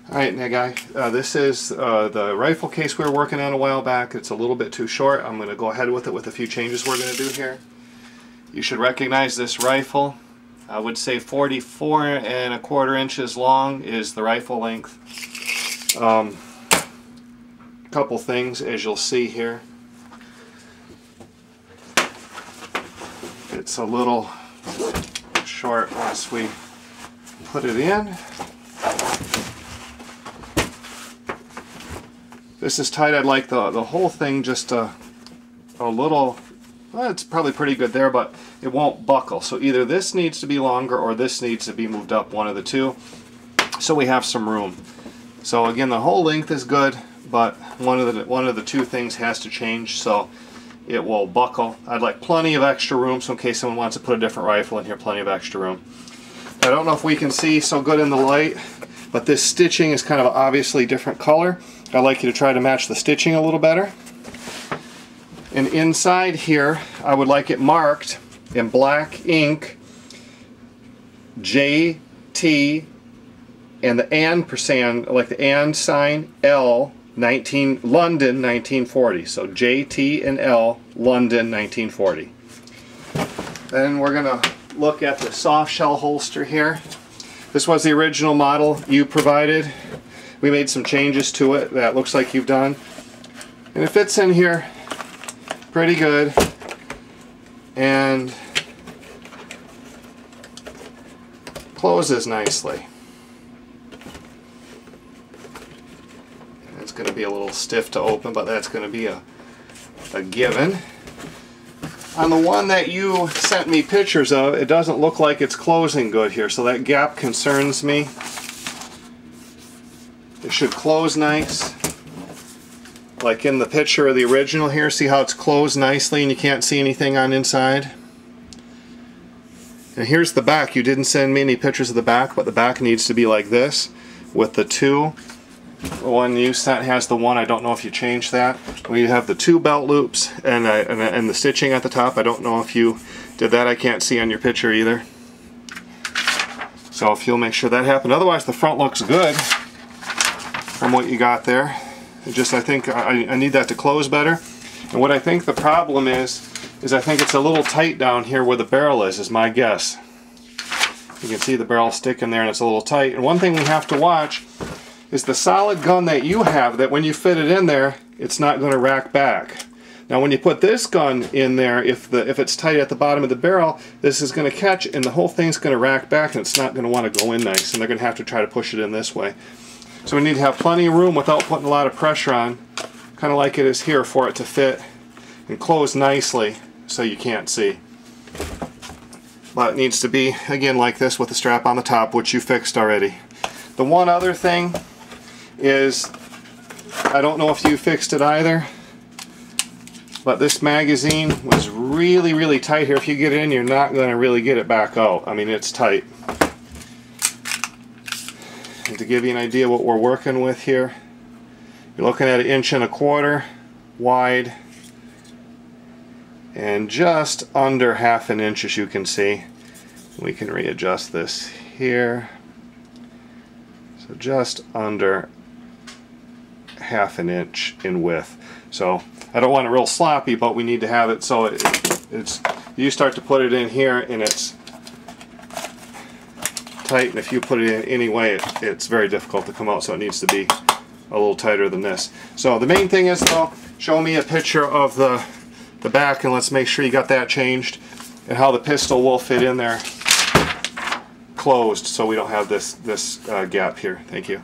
Alright, now guy, this is the rifle case we were working on a while back. It's a little bit too short. I'm going to go ahead with it with a few changes we're going to do here. You should recognize this rifle. I would say 44¼ inches long is the rifle length. Couple things as you'll see here. It's a little short once we put it in. This is tight. I'd like the whole thing just a little, well, it's probably pretty good there, but it won't buckle. So either this needs to be longer or this needs to be moved up, one of the two, so we have some room. So again, the whole length is good, but one of the two things has to change so it will buckle. I'd like plenty of extra room, so in case someone wants to put a different rifle in here, plenty of extra room. I don't know if we can see so good in the light, but this stitching is kind of obviously different color. I'd like you to try to match the stitching a little better. And inside here, I would like it marked in black ink, JT, and the and like the and sign, L, London 1940. So JT and L, London 1940. Then we're going to look at the soft shell holster here. This was the original model you provided. We made some changes to it that looks like you've done. And it fits in here pretty good. And closes nicely. And it's going to be a little stiff to open, but that's going to be a given. On the one that you sent me pictures of, it doesn't look like it's closing good here, so that gap concerns me. It should close nice. Like in the picture of the original here, see how it's closed nicely and you can't see anything on inside? And here's the back. You didn't send me any pictures of the back, but the back needs to be like this with the two. The one you sent has the one. I don't know if you changed that. We have the two belt loops and the stitching at the top. I don't know if you did that. I can't see on your picture either. So if you'll make sure that happened. Otherwise the front looks good from what you got there. It just, I think I need that to close better. And what I think the problem is I think it's a little tight down here where the barrel is my guess. You can see the barrel sticking there and it's a little tight. And one thing we have to watch is the solid gun that you have, that when you fit it in there, it's not going to rack back. Now when you put this gun in there, if it's tight at the bottom of the barrel, this is going to catch and the whole thing's going to rack back and it's not going to want to go in nice, and they're going to have to try to push it in this way. So we need to have plenty of room without putting a lot of pressure on, kind of like it is here, for it to fit and close nicely so you can't see. But it needs to be, again, like this with the strap on the top, which you fixed already. The one other thing is, I don't know if you fixed it either, but this magazine was really, really tight here. If you get it in, you're not going to really get it back out. I mean, it's tight. And to give you an idea what we're working with here, you're looking at 1¼ inch wide and just under ½ an inch, as you can see. We can readjust this here. So just under ½ an inch in width. So I don't want it real sloppy, but we need to have it so it's you start to put it in here and it's tight, and if you put it in any way, it's very difficult to come out, so it needs to be a little tighter than this. So the main thing is, though, show me a picture of the back, and let's make sure you got that changed, and how the pistol will fit in there closed so we don't have this gap here. Thank you.